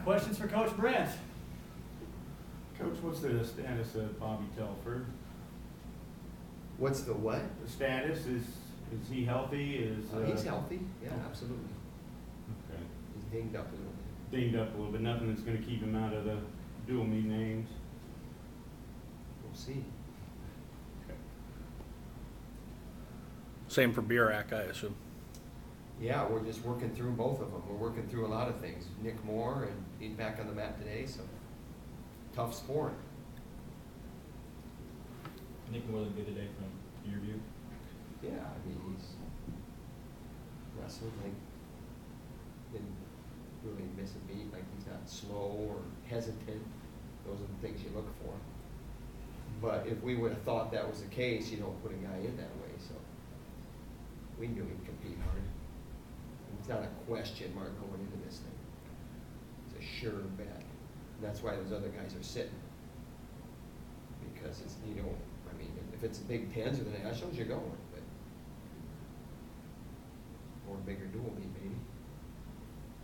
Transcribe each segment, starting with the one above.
questions for Coach Brandt? Coach, what's the status of Bobby Telford? What's the what? The status is he healthy? He's healthy. Yeah, absolutely. Okay. He's dinged up a little bit. Dinged up a little bit. Nothing that's going to keep him out of the dual meet names. We'll see. Same for Burak, I assume. Yeah, we're just working through both of them. We're working through a lot of things. Nick Moore, and he's back on the mat today, so tough sport. Nick Moore looked good today from your view. Yeah, I mean, he's wrestling like didn't really miss a beat, like he's not slow or hesitant. Those are the things you look for. But if we would have thought that was the case, you don't put a guy in that way, so we knew he'd compete hard. It's not a question mark going into this thing. It's a sure bet. And that's why those other guys are sitting. Because it's, you know, I mean, if it's the Big Tens or the Nationals, you're going, but or bigger dual meet maybe.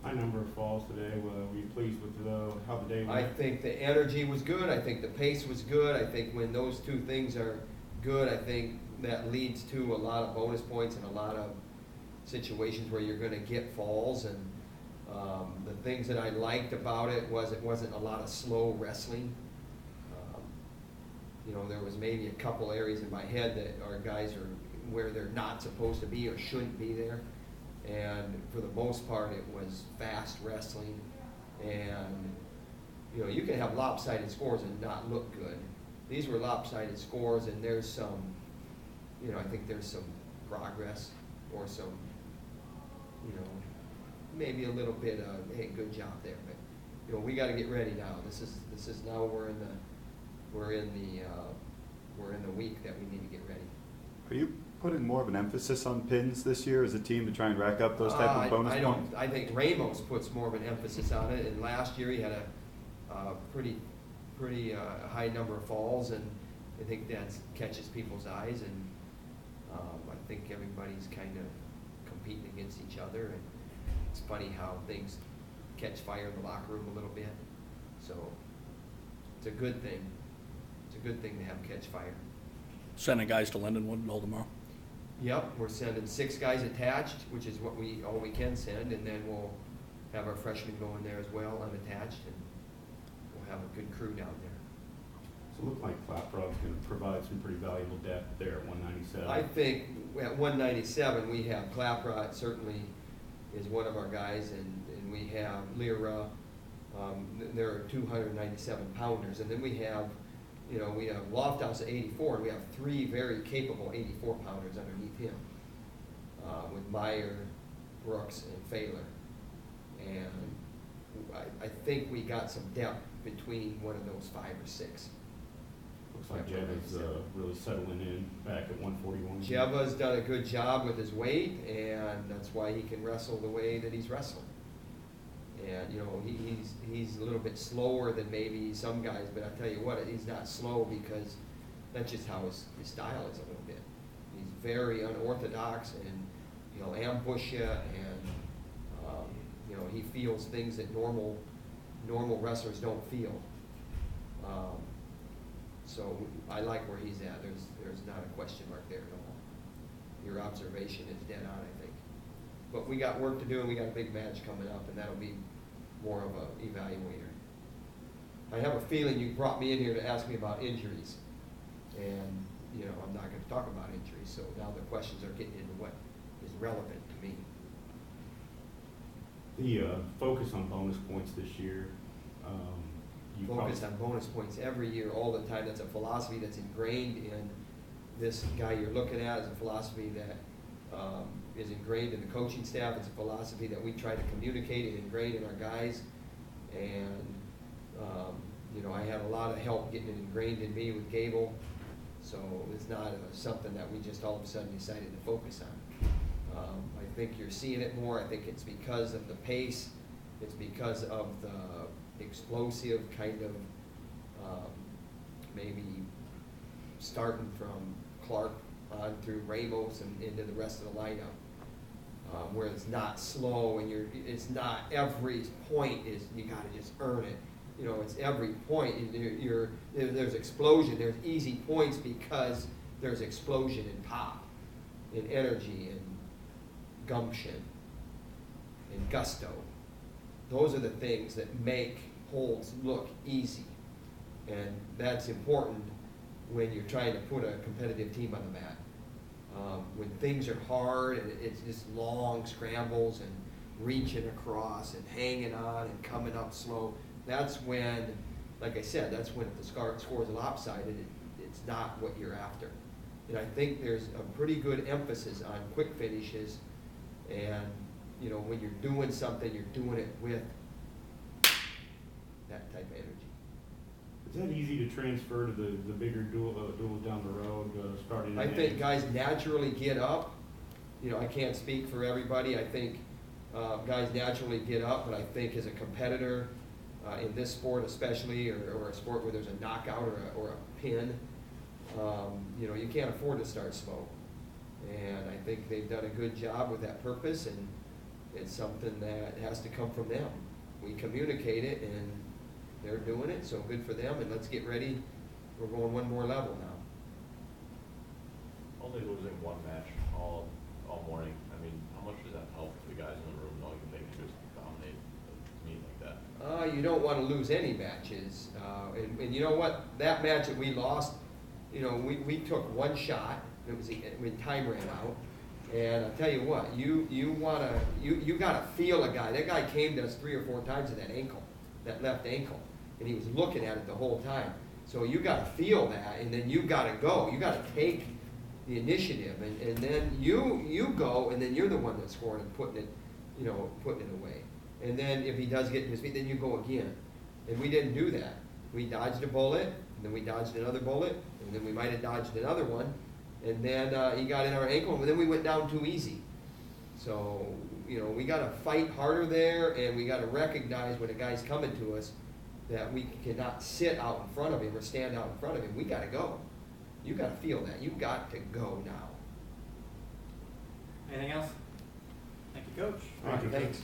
High number of falls today. Were you pleased with how the day went? I think the energy was good. I think the pace was good. I think when those two things are good, I think that leads to a lot of bonus points and a lot of situations where you're going to get falls. And the things that I liked about it wasn't a lot of slow wrestling. You know, there was maybe a couple areas in my head that our guys are where they're not supposed to be or shouldn't be there. And for the most part, it was fast wrestling. And, you know, you can have lopsided scores and not look good. These were lopsided scores, and there's some, you know, I think there's some progress or some, you know, maybe a little bit of, hey, good job there. But, you know, we got to get ready now. This is now we're in the week that we need to get ready. Are you putting more of an emphasis on pins this year as a team to try and rack up those type of bonus points? I think Ramos puts more of an emphasis on it, and last year he had a pretty high number of falls, and I think that catches people's eyes, and I think everybody's kind of competing against each other, and it's funny how things catch fire in the locker room a little bit, so it's a good thing. It's a good thing to have catch fire. Sending guys to Lindenwood all tomorrow. Yep, we're sending 6 guys attached, which is all we can send, and then we'll have our freshmen going there as well, unattached, and we'll have a good crew down there. So it looked like Claprod's going to provide some pretty valuable depth there at 197. I think at 197 we have Claprod certainly is one of our guys, and we have Lyra. There are 297 pounders, and then we have Lofthouse at 84, and we have 3 very capable 84 pounders underneath him, with Meyer, Brooks, and Failer. And I think we got some depth between one of those 5 or 6. Looks like Jeva's really settling in back at 141. Jeva's done a good job with his weight, and that's why he can wrestle the way that he's wrestling. And, you know, he's a little bit slower than maybe some guys, but I tell you what, he's not slow because that's just how his style is a little bit. He's very unorthodox, and he'll ambush you, and, you know, he feels things that normal wrestlers don't feel. So I like where he's at. There's not a question mark there at all. Your observation is dead on, I think. But we got work to do, and we got a big match coming up, and that'll be more of an evaluator. I have a feeling you brought me in here to ask me about injuries, and you know I'm not going to talk about injuries. So now the questions are getting into what is relevant to me. The focus on bonus points this year. Focus on bonus points every year, all the time. That's a philosophy that's ingrained in this guy you're looking at. Is a philosophy that is ingrained in the coaching staff. It's a philosophy that we try to communicate and ingrain in our guys. And, you know, I had a lot of help getting it ingrained in me with Gable. So it's not something that we just all of a sudden decided to focus on. I think you're seeing it more. I think it's because of the pace. It's because of the explosive kind of maybe starting from Clark on through Ramos and into the rest of the lineup. where it's not slow and it's not every point is, you gotta just earn it. You know, it's every point, and there's explosion, there's easy points because there's explosion and pop, and energy, and gumption, and gusto. Those are the things that make holds look easy, and that's important when you're trying to put a competitive team on the mat. When things are hard and it's just long scrambles and reaching across and hanging on and coming up slow, that's when, like I said, that's when if the score is lopsided, it's not what you're after. And I think there's a pretty good emphasis on quick finishes, and you know, when you're doing something, you're doing it with that type of energy. Is that easy to transfer to the bigger duels down the road, starting? I think guys naturally get up. You know, I can't speak for everybody. I think guys naturally get up, but I think as a competitor in this sport especially, or a sport where there's a knockout or a pin, you know, you can't afford to start slow. And I think they've done a good job with that purpose, and it's something that has to come from them. We communicate it, and they're doing it, so good for them, and let's get ready. We're going one more level now. Only losing one match all morning, I mean, how much does that help the guys in the room knowing they can just dominate a meet like that? You don't want to lose any matches. And you know what? That match that we lost, you know, we took one shot. It was when time ran out. And I'll tell you what, you gotta feel a guy. That guy came to us 3 or 4 times with that ankle, that left ankle, and he was looking at it the whole time. So you gotta feel that, and then you gotta go. You gotta take the initiative, and then you go, and then you're the one that's scoring and putting it away. And then if he does get to his feet, then you go again. And we didn't do that. We dodged a bullet, and then we dodged another bullet, and then we might have dodged another one. And then he got in our ankle, and then we went down too easy. So, you know, we got to fight harder there, and we got to recognize when a guy's coming to us that we cannot sit out in front of him or stand out in front of him. We got to go. You got to feel that. You got to go now. Anything else? Thank you, Coach. Thank you. Thanks.